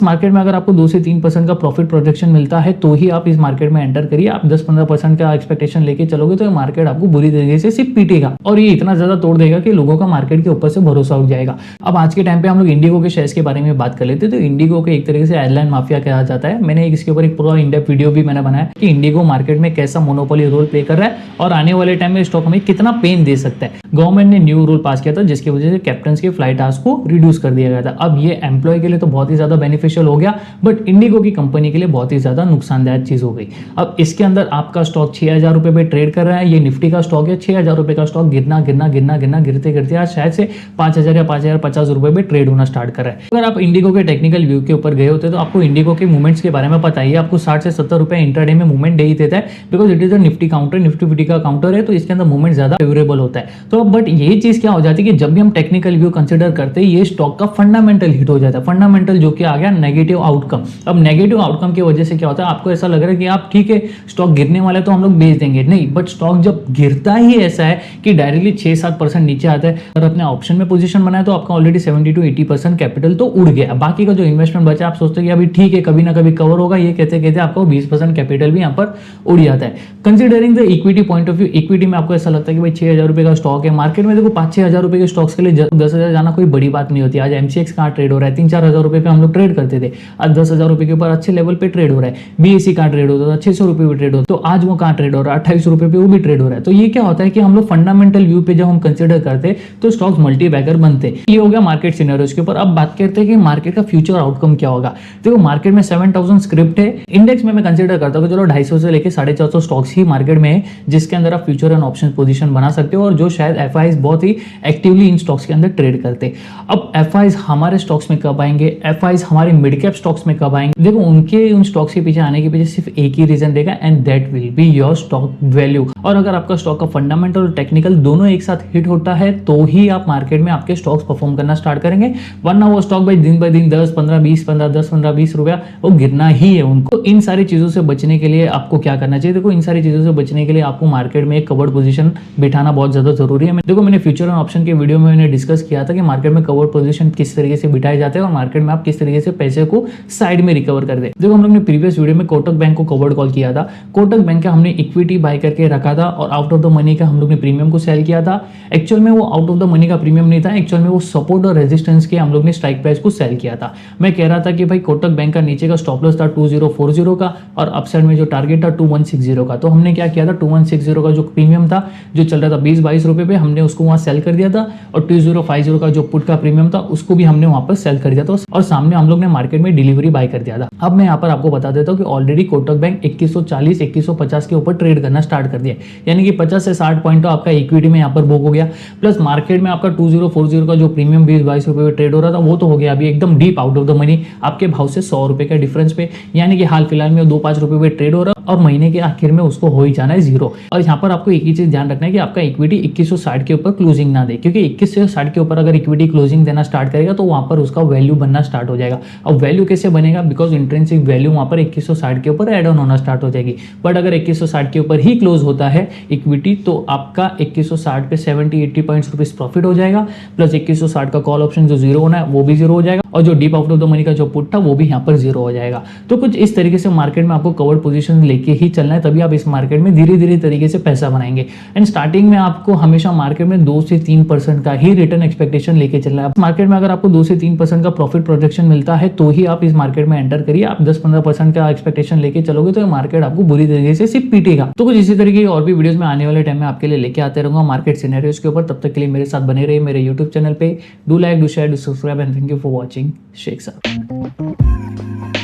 Market में अगर आपको 2 से 3% का प्रॉफिट प्रोजेक्शन मिलता है तो ही आप इस मार्केट में एंटर करिए। आप 10-15% का एक्सपेक्टेशन लेके चलोगे तो ये मार्केट आपको बुरी तरीके से सिर्फ पीटेगा और ये इतना ज्यादा तोड़ देगा कि लोगों का मार्केट के ऊपर से भरोसा उठ जाएगा। अब आज के टाइम पे हम लोग इंडिगो के शेयर्स के बारे में बात कर लेते हैं। तो इंडिगो के एक तरीके से एयरलाइन माफिया कहा जाता है। मैंने इसके ऊपर एक पूरा इंडेप्थ वीडियो भी मैंने बनाया कि इंडिगो मार्केट में कैसा मोनोपोली रोल प्ले कर रहा है और आने वाले टाइम में स्टॉक हमें कितना पेन दे सकता है। गवर्नमेंट ने न्यू रूल पास किया था जिसकी वजह से कैप्टन के फ्लाइट आवर्स को रिड्यूस कर दिया गया था। अब ये एम्प्लॉय के लिए तो बहुत ही ज्यादा बेनिफिशियल हो गया, बट इंडिगो की कंपनी के लिए बहुत ही ज्यादा नुकसानदायक चीज हो गई। अब इसके अंदर आपका स्टॉक 6000 रुपए पे ट्रेड कर रहा है। ये निफ्टी का स्टॉक है। 6000 रुपए का स्टॉक गिरना गिरते आज शायद से 5000 या 5050 रुपए पे ट्रेड होना स्टार्ट कर रहा है। अगर आप इंडिगो के टेक्निकल व्यू के ऊपर गए होते तो आपको इंडिगो के मूवमेंट्स के बारे में पता ही है। आपको 60 से 70 रुपए इंट्राडे में मूवमेंट दे ही देता है, because it is a Nifty counter, Nifty fifty का काउंटर है, तो इसके अंदर मूवमेंट ज्यादा फेवरेबल होता है। तो बट ये चीज क्या हो जाती है कि जब भी हम टेक्निकल व्यू कंसिडर करते हैं ये स्टॉक का फंडामेंटल हिट हो जाता है। फंडामेंटल जो कि आ गया नेगेटिव आउटकम। अब नेगेटिव आउटकम की वजह से क्या होता है, आपको ऐसा लग रहा है कि आप ठीक है स्टॉक गिरने वाला है तो हम लोग बेच देंगे, नहीं, बट स्टॉक जब गिरता ही ऐसा है कि डायरेक्टली 6-7% नीचे आता है और अपने ऑप्शन में पोजीशन बनाया तो आपका ऑलरेडी 70 to 80% कैपिटल तो उड़ गया। बाकी का जो इन्वेस्टमेंट बचा आप सोचते हैं कि अभी ठीक है कभी ना कभी कवर होगा, ये कहते कहते आपको 20% कैपिटल भी यहाँ पर उड़ जाता है। Considering the equity point of view, equity में आपको ऐसा लगता है कि भाई 6000 रुपए का स्टॉक है। मार्केट में देखो 5-6 हजार रुपए के स्टॉक्स के लिए 10,000 जाना कोई बड़ी बात नहीं होती। आज एमसीएक्स कहाँ ट्रेड हो रहा है, 3-4 हजार रुपए पे हम लोग ट्रेड करते थे, आज 10,000 रुपए के ऊपर अच्छे लेवल पे ट्रेड हो रहा है। बीएससी कहाँ ट्रेड होता था 600 रुपए पे ट्रेड होता, तो आज वो कहाँ ट्रेड हो रहा है 28 रुपए पे वो भी ट्रेड हो रहा है। तो ये क्या होता है कि हम लोग फंडामेंटल व्यू पे जब हम कंसिडर करते तो स्टॉक्स मल्टी बैगर बनते। ये हो गया मार्केट सिनेरियोस के ऊपर। अब बात करते हैं कि मार्केट का फ्यूचर आउटकम क्या होगा। देखो मार्केट में 7000 स्क्रिप्ट है। इंडेक्स में मैं कंसिडर करता हूँ चलो 250 से लेकर 450 स्टॉक्स ही मार्केट में है जिसके अंदर आप फ्यूचर एंड ऑप्शन पोजीशन बना सकते हो और जो शायद एफआईज बहुत ही एक्टिवली इन स्टॉक्स के अंदर ट्रेड करते। अब एफआईज हमारे स्टॉक्स में कब आएंगे, एफआईज हमारे मिड कैप स्टॉक्स में कब आएंगे, देखो उनके उन स्टॉक्स के पीछे आने के पीछे सिर्फ एक ही रीजन रहेगा and that will be your stock value. और अगर आपका स्टॉक का फंडामेंटल और टेक्निकल दोनों एक साथ हिट होता है तो ही आप मार्केट में आपके स्टॉक्स परफॉर्म करना स्टार्ट करेंगे, वरना वो स्टॉक भाई दिन ब दिन 10-15-20 रुपया वो गिरना ही है उनको। तो इन सारी चीजों से बचने के लिए आपको क्या करना चाहिए, देखो इन सारी चीजों से बचने के लिए आपको मार्केट में एक कवर्ड पोजीशन बिठाना बहुत ज्यादा जरूरी है। देखो मैंने फ्यूचर एंड ऑप्शन के वीडियो में मैंने डिस्कस किया था कि मार्केट में कवर्ड पोजीशन किस तरीके से बिठाए जाते हैं और मार्केट में आप किस तरीके से पैसे को साइड में रिकवर कर दे। देखो हम लोग ने प्रीवियस वीडियो में कोटक बैंक को कवर्ड कॉल किया था। कोटक बैंक का हमने इक्विटी बाय करके रखा था और आउट ऑफ द मनी का हम लोग ने प्रीमियम को सेल किया था। एक्चुअल में वो आउट ऑफ द मनी का प्रीमियम नहीं था, एक्चुअल में वो सपोर्ट और रेजिस्टेंस के हम लोग ने स्ट्राइक प्राइस को सेल किया था। मैं कह रहा था कि भाई कोटक बैंक का नीचे का स्टॉप लॉस था 2040 का और अपसाइड में जो टारगेट था 2160 का। तो हमने क्या किया था 2160 का जो प्रीमियम था जो चल रहा था 20-22 रुपए पे, हमने उसको वहां सेल कर दिया था और 2050 का जो पुट का प्रीमियम था उसको भी हमने वहां पर सेल कर दिया था और सामने हम लोग ने मार्केट में डिलीवरी बाय कर दिया था। अब मैं यहाँ पर आपको बता देता हूँ कि ऑलरेडी कोटक बैंक 2140-2150 के ऊपर ट्रेड करना स्टार्ट कर दिया, यानी कि 50 से 60 पॉइंट तो आपका इक्विटी में यहाँ पर बुक हो गया। प्लस मार्केट में आपका 2040 का जो प्रीमियम 20-22 रुपए पे ट्रेड हो रहा था वो तो हो गया अभी एकदम deep out of the money आपके भाव से 100 रुपए का डिफरेंस पे, यानी कि हाल फिलहाल में 2-5 रुपए पे ट्रेड हो रहा है और महीने के आखिर में उसको हो ही जाना है जीरो। और यहाँ पर आपको एक ही चीज ध्यान रखना है कि आपका इक्विटी 2160 के ऊपर क्लोजिंग ना दे, क्योंकि 21 से 60 के ऊपर अगर इक्विटी क्लोजिंग देना स्टार्ट करेगा तो वहां पर उसका वैल्यू बनना स्टार्ट हो जाएगा। अब वैल्यू कैसे बनेगा, बिकॉज इंट्रिंसिक वैल्यू वहां पर 2160 के ऊपर एड ऑन होना स्टार्ट हो जाएगी। बट अगर 2160 के ऊपर ही क्लोज होता है इक्विटी तो आपका 2160 पे 70-80 पॉइंट्स रुपीज प्रॉफिट हो जाएगा, प्लस 2160 का कॉल ऑप्शन जो जीरो होना है वो भी जीरो हो जाएगा और जो deep out of the money का जो पुट था वो भी यहाँ पर जीरो हो जाएगा। तो कुछ इस तरीके से मार्केट में आपको कवर्ड पोजीशन लेके ही चलना है, तभी आप इस मार्केट में धीरे धीरे तरीके से पैसा बनाएंगे। एंड स्टार्टिंग में आपको हमेशा मार्केट में 2 से 3% का ही रिटर्न एक्सपेक्टेशन लेके चलना है। मार्केट में अगर आपको 2 से 3% का प्रॉफिट प्रोजेक्शन मिलता है तो ही आप इस मार्केट में एंटर करिए। आप 10-15% का एक्सपेक्टेशन लेके चलोगे तो मार्केट आपको बुरी तरीके से सिर्फ पीटेगा। तो कुछ इसी तरीके की और भी वीडियोस में आने वाले टाइम में आपके लिए लेके आते रहूंगा मार्केट सिनेरियोस के ऊपर। तब तक के लिए मेरे साथ बने रहिए मेरे यूट्यूब चैनल पे। Do like, do share, do subscribe and thank you for watching Shaikh साहब।